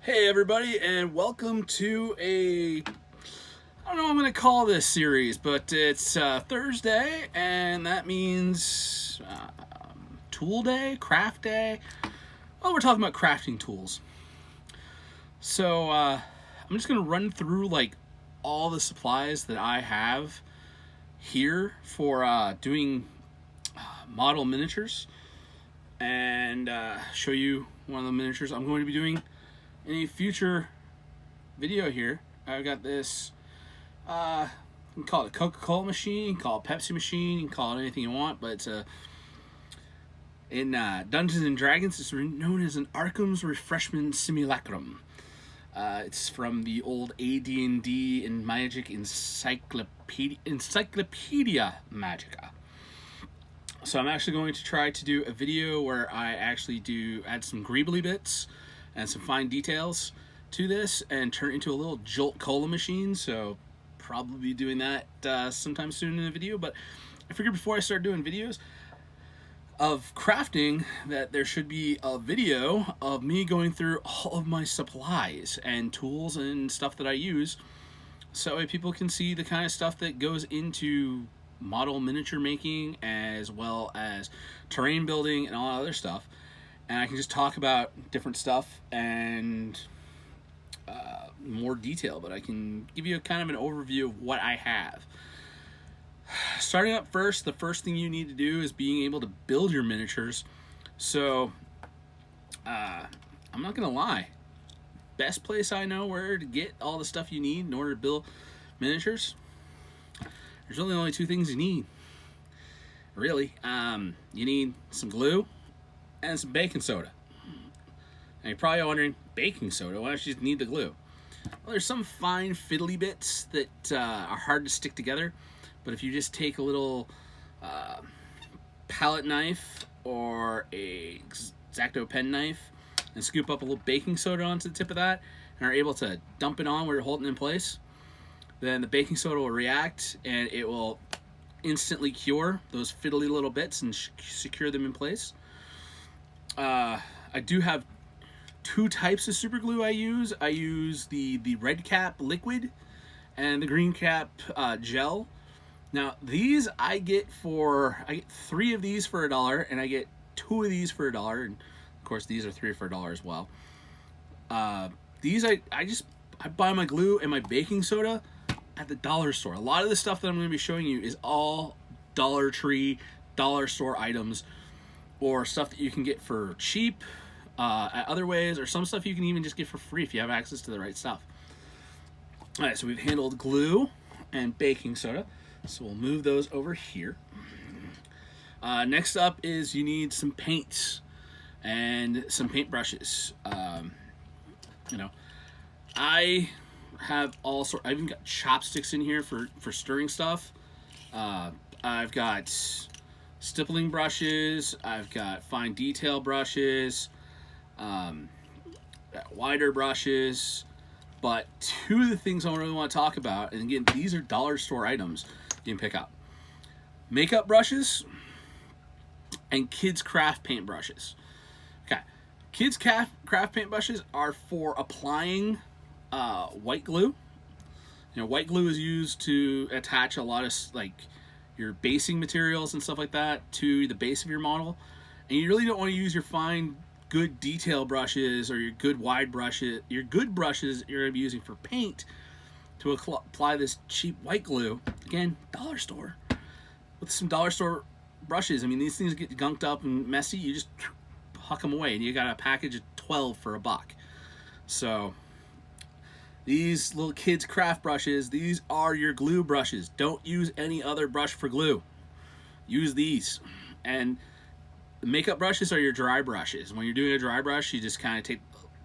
Hey everybody, and welcome to I don't know what I'm going to call this series, but it's Thursday, and that means tool day, craft day. Well, we're talking about crafting tools. So I'm just going to run through like all the supplies that I have here for doing model miniatures, and show you one of the miniatures I'm going to be doing in a future video here. I've got this, you can call it a Coca-Cola machine, you can call it a Pepsi machine, you can call it anything you want, but it's in Dungeons and Dragons, it's known as an Arkham's Refreshment Simulacrum. It's from the old AD&D and Magic Encyclopedia Magica. So I'm actually going to try to do a video where I actually add some greebly bits and some fine details to this and turn it into a little Jolt Cola machine. So probably be doing that sometime soon in the video. But I figured before I start doing videos of crafting that there should be a video of me going through all of my supplies and tools and stuff that I use, so people can see the kind of stuff that goes into model miniature making as well as terrain building and all that other stuff. And I can just talk about different stuff and more detail, but I can give you a kind of an overview of what I have. Starting up first, the first thing you need to do is being able to build your miniatures. So I'm not gonna lie, best place I know where to get all the stuff you need in order to build miniatures, there's really only two things you need, really. You need some glue and some baking soda. And you're probably wondering, baking soda? Why don't you just need the glue? Well, there's some fine fiddly bits that are hard to stick together, but if you just take a little palette knife or a X-Acto pen knife and scoop up a little baking soda onto the tip of that and are able to dump it on where you're holding it in place, then the baking soda will react and it will instantly cure those fiddly little bits and secure them in place. I do have two types of super glue I use. I use the red cap liquid and the green cap gel. Now these I get three of these for $1, and I get two of these for $1, and of course these are three for $1 as well. These I buy my glue and my baking soda at the dollar store. A lot of the stuff that I'm going to be showing you is all Dollar Tree, dollar store items, or stuff that you can get for cheap at other ways, or some stuff you can even just get for free if you have access to the right stuff. All right, so we've handled glue and baking soda, so we'll move those over here. Next up is you need some paints and some paint brushes. I have all sorts. I've even got chopsticks in here for stirring stuff. I've got stippling brushes. I've got fine detail brushes. Wider brushes. But two of the things I really want to talk about, and again, these are dollar store items you can pick up: makeup brushes and kids craft paint brushes. Okay, kids craft paint brushes are for applying white glue. White glue is used to attach a lot of like your basing materials and stuff like that to the base of your model, and you really don't want to use your fine good detail brushes or your good wide brushes, your good brushes you're going to be using for paint to apply this cheap white glue. Again, dollar store. With some dollar store brushes, I mean, these things get gunked up and messy, you just huck them away, and you got a package of 12 for $1. So these little kids craft brushes, these are your glue brushes. Don't use any other brush for glue. Use these. And the makeup brushes are your dry brushes. When you're doing a dry brush, you just kind of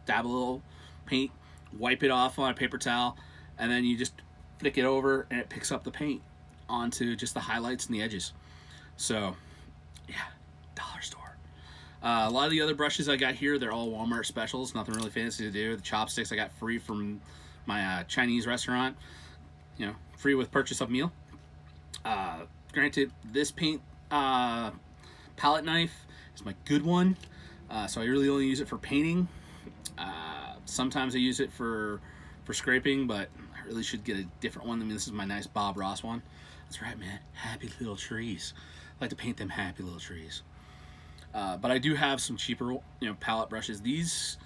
dab a little paint, wipe it off on a paper towel, and then you just flick it over and it picks up the paint onto just the highlights and the edges. So yeah, dollar store. A lot of the other brushes I got here, they're all Walmart specials, nothing really fancy to do. The chopsticks I got free from my Chinese restaurant, free with purchase of meal. Granted, this paint palette knife is my good one, so I really only use it for painting. Sometimes I use it for scraping, but I really should get a different one. I mean, this is my nice Bob Ross one. That's right, man. Happy little trees. I like to paint them happy little trees. But I do have some cheaper, palette brushes. These,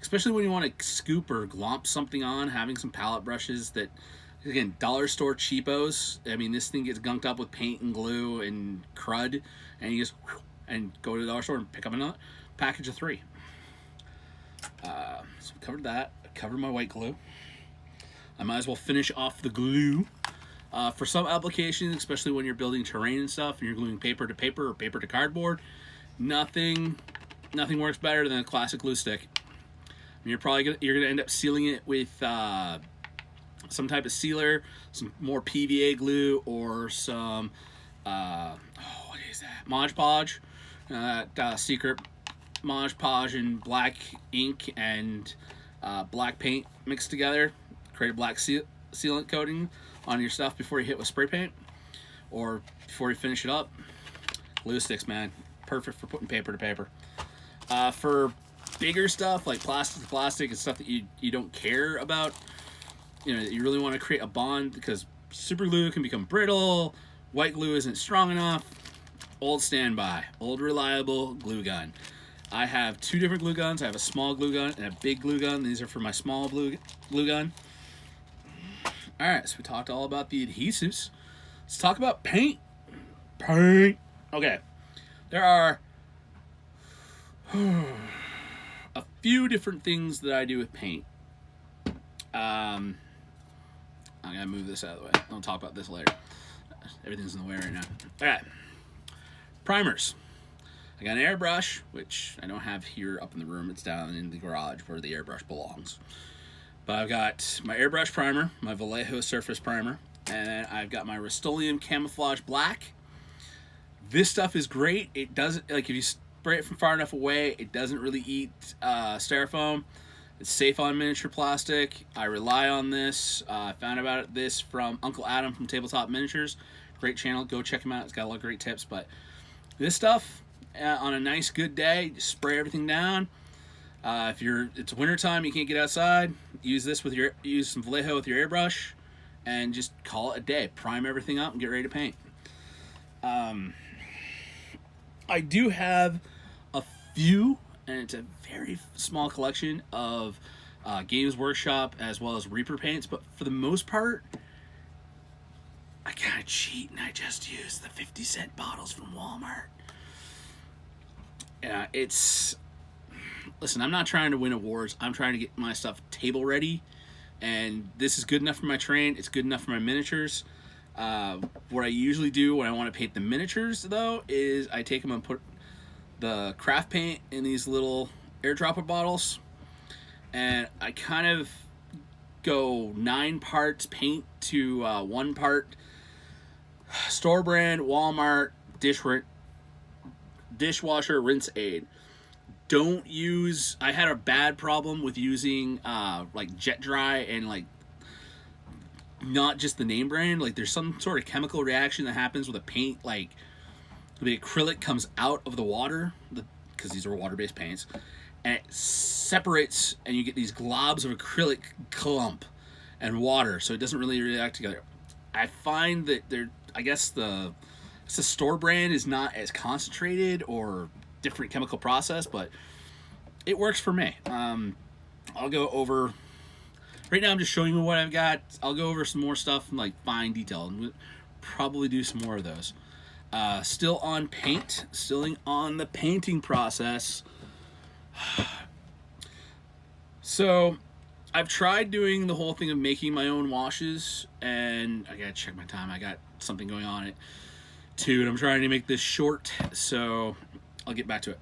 especially when you want to scoop or glomp something on, having some palette brushes that, again, dollar store cheapos. I mean, this thing gets gunked up with paint and glue and crud, and you just and go to the dollar store and pick up another package of 3. So I covered that. I covered my white glue. I might as well finish off the glue. For some applications, especially when you're building terrain and stuff, and you're gluing paper to paper or paper to cardboard, nothing works better than a classic glue stick. And you're gonna end up sealing it with some type of sealer, some more PVA glue, or some what is that? Mod Podge, secret Mod Podge and black ink and black paint mixed together. Create a black sealant coating on your stuff before you hit with spray paint, or before you finish it up. Glue sticks, man, perfect for putting paper to paper. For bigger stuff like plastic to plastic and stuff that you don't care about, you really want to create a bond, because super glue can become brittle, white glue isn't strong enough. Old standby, old reliable glue gun. I have 2 different glue guns. I have a small glue gun and a big glue gun. These are for my small glue gun. All right, so we talked all about the adhesives. Let's talk about paint. Paint. Okay, there are a few different things that I do with paint. I'm gonna move this out of the way. I'll talk about this later. Everything's in the way right now. All right, primers. I got an airbrush, which I don't have here up in the room. It's down in the garage where the airbrush belongs. But I've got my airbrush primer, my Vallejo surface primer, and I've got my Rust-Oleum Camouflage Black. This stuff is great. It doesn't, like, if you spray it from far enough away, it doesn't really eat styrofoam. It's safe on miniature plastic. I rely on this. I found about this from Uncle Adam from Tabletop Miniatures. Great channel. Go check him out. It's got a lot of great tips. But this stuff, on a nice good day, just spray everything down. If it's wintertime, you can't get outside, use some Vallejo with your airbrush, and just call it a day. Prime everything up and get ready to paint. I do have a few, and it's a very small collection of Games Workshop as well as Reaper paints, but for the most part, I kind of cheat and I just use the 50-cent bottles from Walmart. Yeah, listen, I'm not trying to win awards. I'm trying to get my stuff table ready, and this is good enough for my terrain. It's good enough for my miniatures. What I usually do when I want to paint the miniatures, though, is I take them and put the craft paint in these little airdropper bottles, and I kind of go 9 parts paint to 1 part store brand Walmart dishwasher rinse aid. Don't use, I had a bad problem with using like Jet Dry and like not just the name brand. Like there's some sort of chemical reaction that happens with a paint, like the acrylic comes out of the water, because these are water-based paints, and it separates and you get these globs of acrylic clump and water, so it doesn't really react together. I find that the store brand is not as concentrated or different chemical process, but it works for me. I'll go over, right now I'm just showing you what I've got. I'll go over some more stuff in like fine detail, and we'll probably do some more of those. Still on paint, still on the painting process. So I've tried doing the whole thing of making my own washes, and I gotta check my time. I got something going on at 2, and I'm trying to make this short, so I'll get back to it.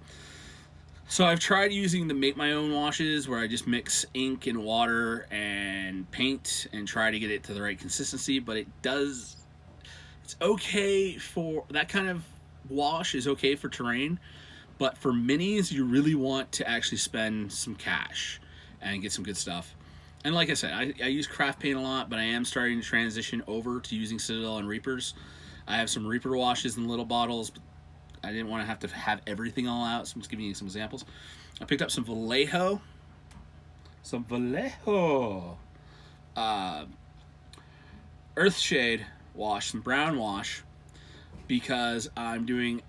So I've tried using the make my own washes, where I just mix ink and water and paint and try to get it to the right consistency, but it's okay for that kind of wash, is okay for terrain, but for minis you really want to actually spend some cash and get some good stuff. And like I said, I use craft paint a lot, but I am starting to transition over to using Citadel and Reapers. I have some Reaper washes in little bottles, but I didn't want to have everything all out, so I'm just giving you some examples. I picked up some Vallejo some Vallejo Earthshade wash, some brown wash, because I'm doing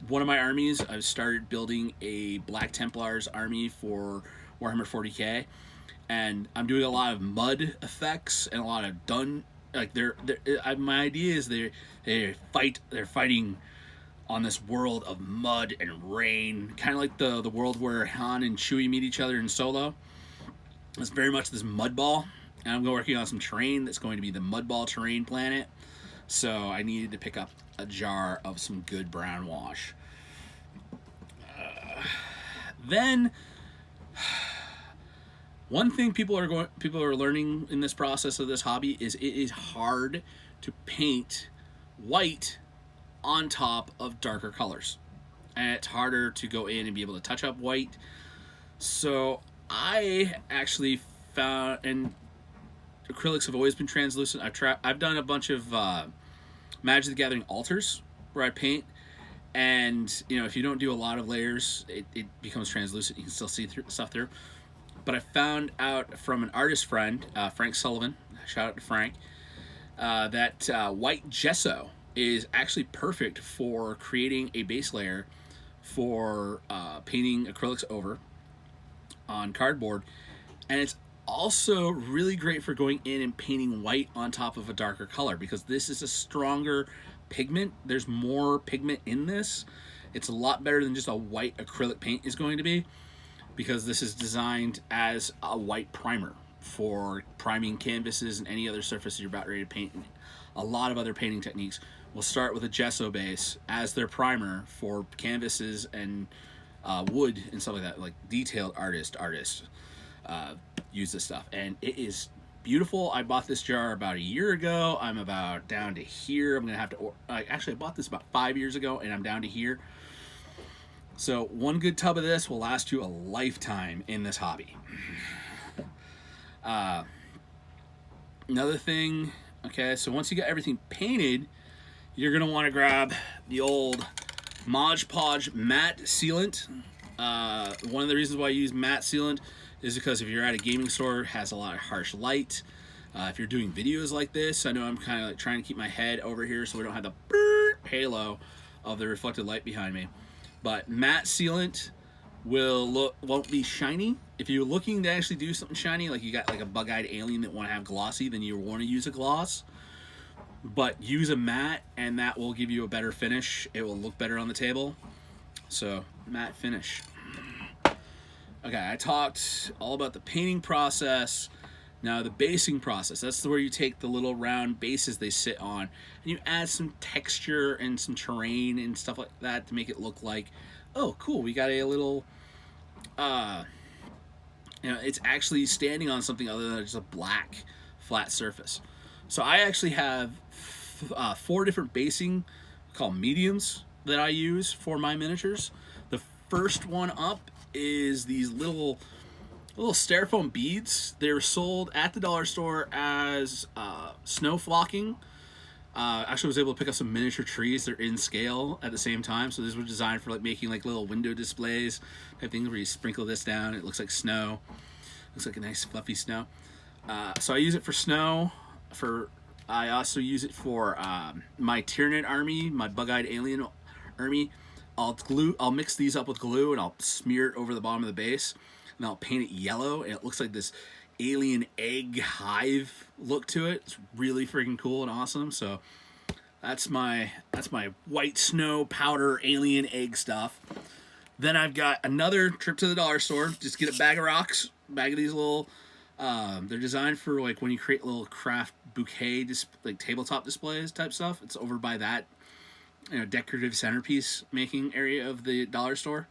one of my armies. I've started building a Black Templars army for Warhammer 40k, and I'm doing a lot of mud effects and a lot of my idea is they're fighting on this world of mud and rain, kind of like the world where Han and Chewie meet each other in Solo. It's very much this mud ball, and I'm working on some terrain that's going to be the mud ball terrain planet. So I needed to pick up a jar of some good brown wash. Then one thing people are learning in this process of this hobby is it is hard to paint white on top of darker colors, and it's harder to go in and be able to touch up white. So I actually found, and acrylics have always been translucent. I've done a bunch of Magic the Gathering altars where I paint, and if you don't do a lot of layers, it becomes translucent. You can still see stuff through. But I found out from an artist friend, Frank Sullivan, shout out to Frank, that white gesso is actually perfect for creating a base layer for painting acrylics over on cardboard. And it's also really great for going in and painting white on top of a darker color, because this is a stronger pigment. There's more pigment in this. It's a lot better than just a white acrylic paint is going to be, because this is designed as a white primer for priming canvases and any other surface you're about ready to paint. A lot of other painting techniques will start with a gesso base as their primer for canvases and wood and stuff like that. Like detailed artists use this stuff, and it is beautiful. I bought this jar about a year ago. I'm about down to here. I'm gonna have to actually I bought this about 5 years ago, and I'm down to here. So one good tub of this will last you a lifetime in this hobby. Another thing, okay, so once you get everything painted, you're going to want to grab the old Mod Podge matte sealant. One of the reasons why I use matte sealant is because if you're at a gaming store, it has a lot of harsh light. If you're doing videos like this, I know I'm kind of like trying to keep my head over here so we don't have the halo of the reflected light behind me. But matte sealant won't be shiny. If you're looking to actually do something shiny, like you got like a bug-eyed alien that want to have glossy, then you want to use a gloss. But use a matte, and that will give you a better finish. It will look better on the table. So matte finish. Okay, I talked all about the painting process. Now the basing process, that's where you take the little round bases they sit on, and you add some texture and some terrain and stuff like that to make it look like, oh cool, we got a little, it's actually standing on something other than just a black flat surface. So I actually have 4 different basing called mediums that I use for my miniatures. The first one up is these little styrofoam beads. They were sold at the dollar store as snow flocking. Actually, I was able to pick up some miniature trees. They're in scale at the same time. So these were designed for like making like little window displays type things where you sprinkle this down. It looks like snow. Looks like a nice fluffy snow. So I use it for snow. I also use it for my Tyranid army, my bug-eyed alien army. I'll mix these up with glue and I'll smear it over the bottom of the base. And I'll paint it yellow, and it looks like this alien egg hive look to it. It's really freaking cool and awesome. So that's my white snow powder alien egg stuff. Then I've got another trip to the dollar store. Just get a bag of rocks, bag of these little. They're designed for like when you create little craft bouquet, like tabletop displays type stuff. It's over by that decorative centerpiece making area of the dollar store.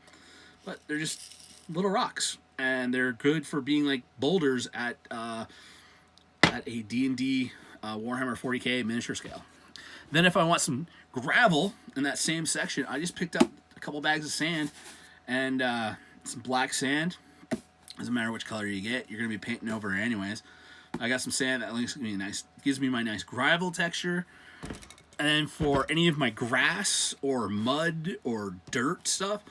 But they're just little rocks. And they're good for being like boulders at a D&D Warhammer 40k miniature scale. Then if I want some gravel in that same section, I just picked up a couple bags of sand and some black sand. Doesn't matter which color you get, you're going to be painting over it anyways. I got some sand that looks nice, gives me my nice gravel texture. And then for any of my grass or mud or dirt stuff,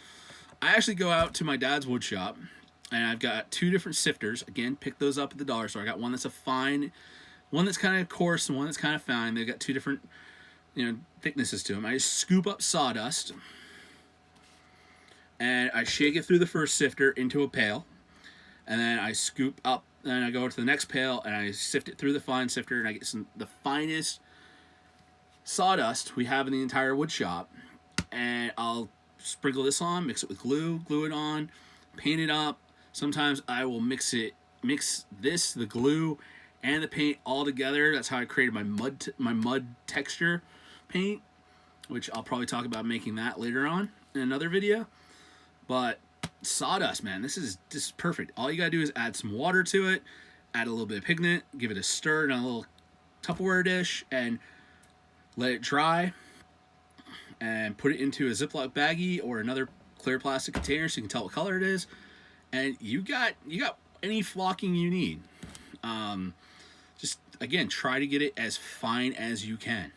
I actually go out to my dad's wood shop And I've got 2 different sifters. Again, pick those up at the dollar store. I got one that's a fine, one that's kind of coarse, and one that's kind of fine. They've got 2 different, thicknesses to them. I just scoop up sawdust, and I shake it through the first sifter into a pail, and then I scoop up, then I go to the next pail, and I sift it through the fine sifter, and I get the finest sawdust we have in the entire wood shop, and I'll sprinkle this on, mix it with glue it on, paint it up. Sometimes I will mix the glue and the paint all together. That's how I created my mud texture paint, which I'll probably talk about making that later on in another video. But sawdust, man, this is perfect. All you gotta do is add some water to it, add a little bit of pigment, give it a stir in a little Tupperware dish, and let it dry, and put it into a Ziploc baggie or another clear plastic container so you can tell what color it is, and you got any flocking you need. Just again, try to get it as fine as you can.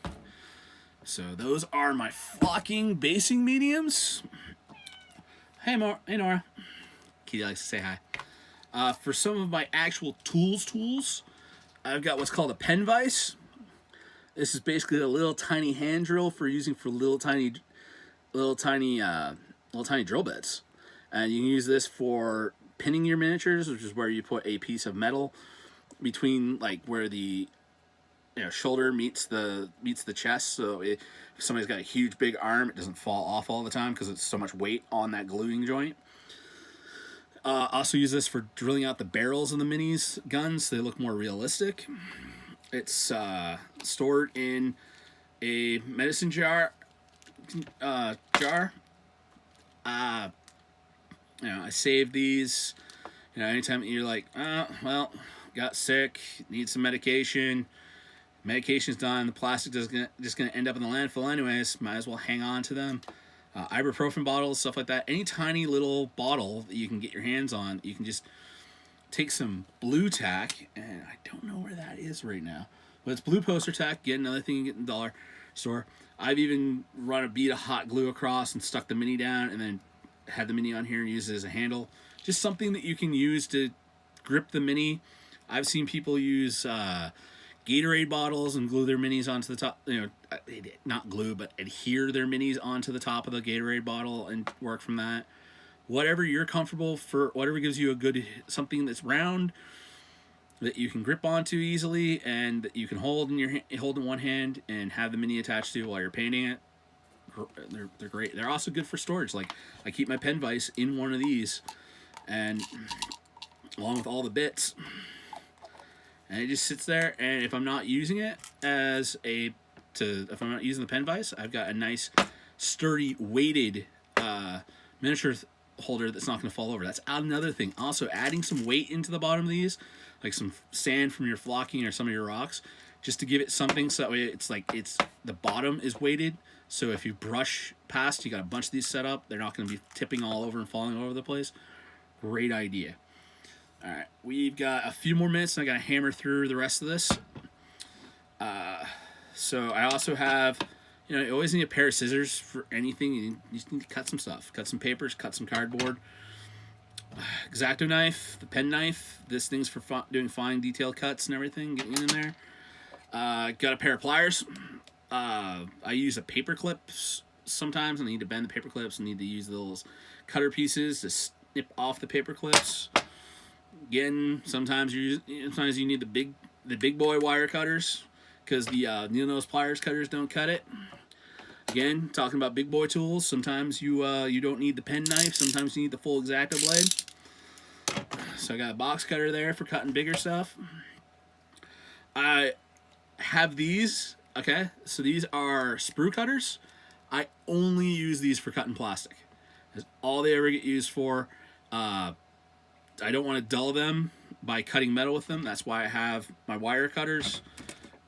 So those are my flocking basing mediums. Hey Nora. Kitty likes to say hi. For some of my actual tools, I've got what's called a pen vise. This is basically a little tiny hand drill for little tiny drill bits, and you can use this for pinning your miniatures, which is where you put a piece of metal between like where the shoulder meets the chest. So if somebody's got a huge big arm, it doesn't fall off all the time because it's so much weight on that gluing joint. Also use this for drilling out the barrels of the minis guns so they look more realistic. It's stored in a medicine jar. I save these. Anytime you're like, got sick, need some medication. Medication's done. The plastic is just gonna end up in the landfill anyways. Might as well hang on to them. Ibuprofen bottles, stuff like that. Any tiny little bottle that you can get your hands on, you can just take some blue tack, and I don't know where that is right now, but it's blue poster tack. Again, another thing you get in the dollar store. I've even run a bead of hot glue across and stuck the mini down, and then had the mini on here and used it as a handle. Just something that you can use to grip the mini. I've seen people use Gatorade bottles and glue their minis onto the top. Not glue, but adhere their minis onto the top of the Gatorade bottle and work from that. Whatever you're comfortable for, whatever gives you a good something that's round that you can grip onto easily and that you can hold in one hand and have the mini attached to while you're painting it. They're great. They're also good for storage. Like I keep my pen vise in one of these, and along with all the bits, and it just sits there. And if I'm not using it if I'm not using the pen vise, I've got a nice sturdy weighted miniature holder that's not going to fall over. That's another thing. Also, adding some weight into the bottom of these, like some sand from your flocking or some of your rocks, just to give it something so that way it's the bottom is weighted. So if you brush past, you got a bunch of these set up, they're not going to be tipping all over and falling all over the place. Great idea. All right, we've got a few more minutes, and I got to hammer through the rest of this. So I also have, you always need a pair of scissors for anything. You just need to cut some stuff. Cut some papers, cut some cardboard. X-Acto knife, the pen knife. This thing's for doing fine detail cuts and everything, getting in there. Got a pair of pliers. I use a paper clips sometimes. I need to bend the paper clips. I need to use those cutter pieces to snip off the paper clips. Again, sometimes you need the big boy wire cutters because the needle nose pliers cutters don't cut it. Again, talking about big boy tools, sometimes you don't need the pen knife. Sometimes you need the full X-Acto blade. So I got a box cutter there for cutting bigger stuff. I have these. Okay, so these are sprue cutters. I only use these for cutting plastic. That's all they ever get used for. I don't want to dull them by cutting metal with them. That's why I have my wire cutters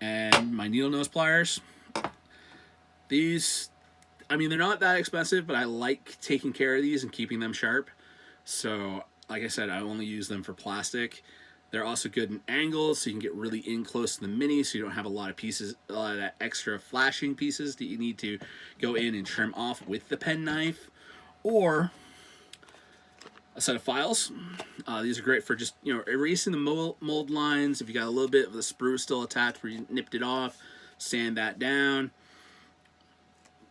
and my needle nose pliers. These, they're not that expensive, but I like taking care of these and keeping them sharp. So, like I said, I only use them for plastic. They're also good in angles, so you can get really in close to the mini, so you don't have a lot of that extra flashing pieces that you need to go in and trim off with the pen knife. Or a set of files. These are great for just, erasing the mold lines. If you got a little bit of the sprue still attached where you nipped it off, sand that down.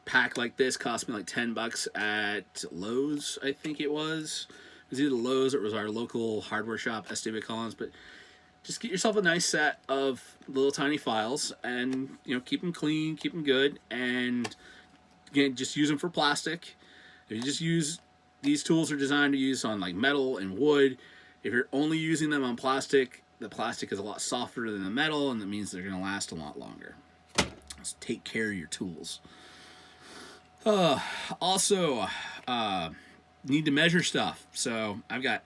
Pack like this cost me like $10 at Lowe's, I think it was. It was either Lowe's or it was our local hardware shop, SW Collins. But just get yourself a nice set of little tiny files, and keep them clean, keep them good, and again, just use them for plastic. If you just use these tools, are designed to use on like metal and wood. If you're only using them on plastic, the plastic is a lot softer than the metal, and that means they're going to last a lot longer. So take care of your tools. Also, need to measure stuff. So I've got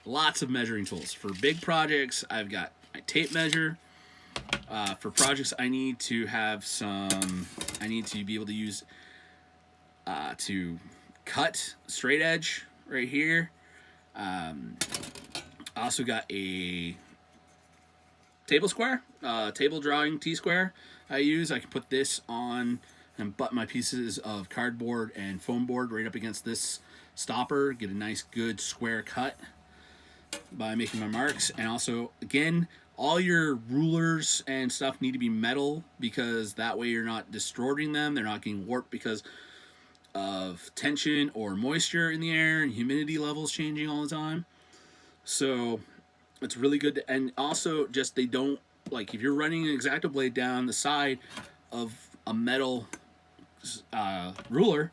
lots of measuring tools. For big projects, I've got my tape measure. For projects, I need to be able to use to cut straight edge right here. I also got a table square, table drawing T-square I use. I can put this on and butt my pieces of cardboard and foam board right up against this stopper, get a nice good square cut by making my marks. And also, again, all your rulers and stuff need to be metal, because that way you're not distorting them. They're not getting warped because of tension or moisture in the air and humidity levels changing all the time. So it's really good to, and also just they don't, like if you're running an X-Acto blade down the side of a metal ruler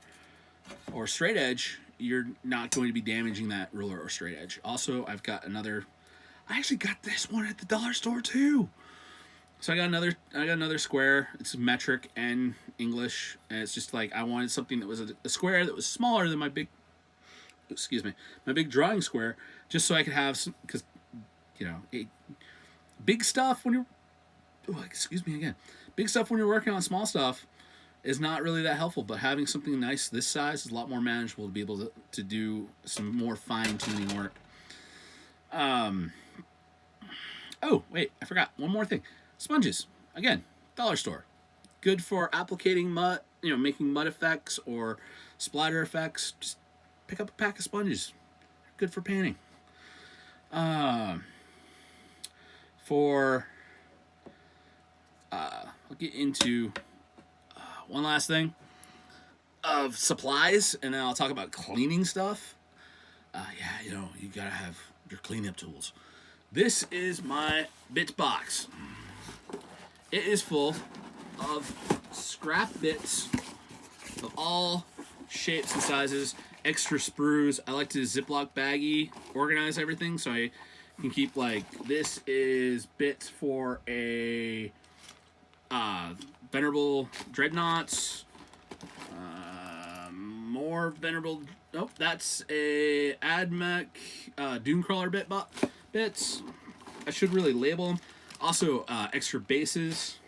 or straight edge, you're not going to be damaging that ruler or straight edge. Also, I actually got this one at the dollar store too. So I got another square. It's metric and English, and it's just like I wanted something that was a square that was smaller than my big drawing square, just so I could have some, because big stuff when you're working on small stuff is not really that helpful, but having something nice this size is a lot more manageable to be able to do some more fine-tuning work. Oh, wait, I forgot one more thing. Sponges. Again, dollar store. Good for applicating mud, making mud effects or splatter effects. Just pick up a pack of sponges. Good for painting. I'll get into one last thing of supplies, and then I'll talk about cleaning stuff. You gotta have your cleanup tools. This is my bits box. It is full of scrap bits of all shapes and sizes, extra sprues. I like to Ziploc baggie organize everything, so I can keep, like, this is bits for a Venerable Dreadnoughts. More Venerable. Nope, that's a Admech Dunecrawler bits. I should really label them. Also, extra bases.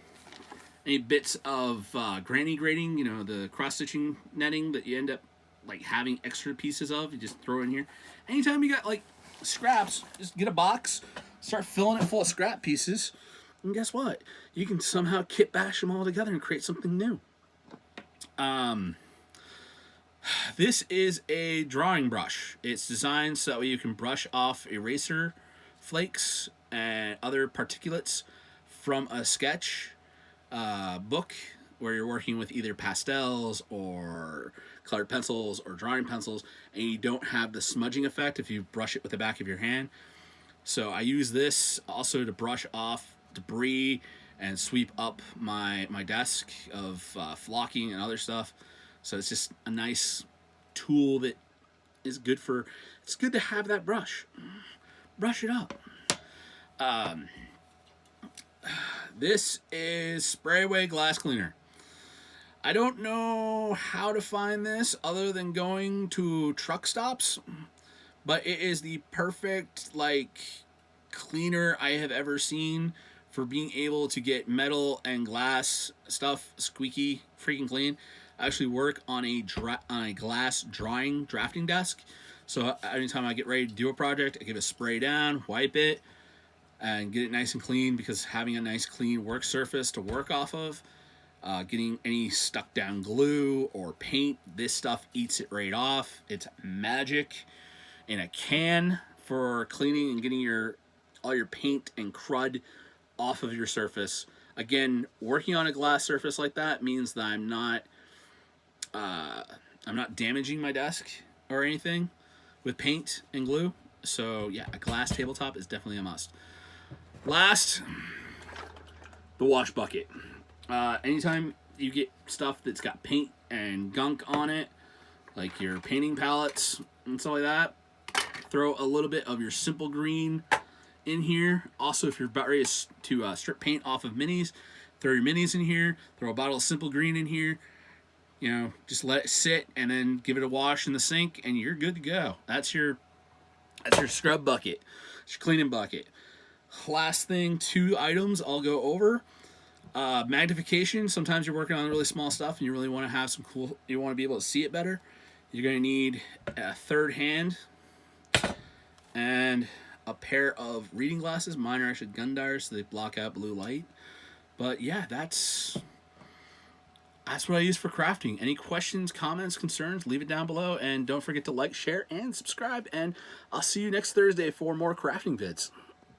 Any bits of granny grating, the cross-stitching netting that you end up like having extra pieces of, you just throw in here. Anytime you got like scraps, just get a box, start filling it full of scrap pieces, and guess what? You can somehow kit bash them all together and create something new. This is a drawing brush. It's designed so that way you can brush off eraser flakes and other particulates from a sketch book where you're working with either pastels or colored pencils or drawing pencils, and you don't have the smudging effect if you brush it with the back of your hand. So I use this also to brush off debris and sweep up my desk of flocking and other stuff. So it's just a nice tool that is good for, it's good to have that brush. Brush it up. This is Spray Away Glass Cleaner. I don't know how to find this other than going to truck stops, but it is the perfect cleaner I have ever seen for being able to get metal and glass stuff squeaky freaking clean. I actually work on a glass drafting desk, so anytime I get ready to do a project, I give it a spray down, wipe it, and get it nice and clean, because having a nice clean work surface to work off of, getting any stuck down glue or paint, this stuff eats it right off. It's magic. in a can for cleaning and getting all your paint and crud off of your surface. Again, working on a glass surface like that means that I'm not damaging my desk or anything with paint and glue. So yeah, a glass tabletop is definitely a must. Last, the wash bucket. Anytime you get stuff that's got paint and gunk on it, like your painting palettes and stuff like that, throw a little bit of your simple green in here. Also, if you're about ready to strip paint off of minis, throw your minis in here. Throw a bottle of simple green in here. You know, just let it sit and then give it a wash in the sink, and you're good to go. That's your scrub bucket. It's your cleaning bucket. Last thing, 2 items I'll go over. Magnification. Sometimes you're working on really small stuff and you really want to have some cool, you want to be able to see it better. You're going to need a third hand and a pair of reading glasses. Mine are actually Gundars, so they block out blue light. But yeah, that's what I use for crafting. Any questions, comments, concerns, leave it down below. And don't forget to like, share, and subscribe. And I'll see you next Thursday for more crafting vids.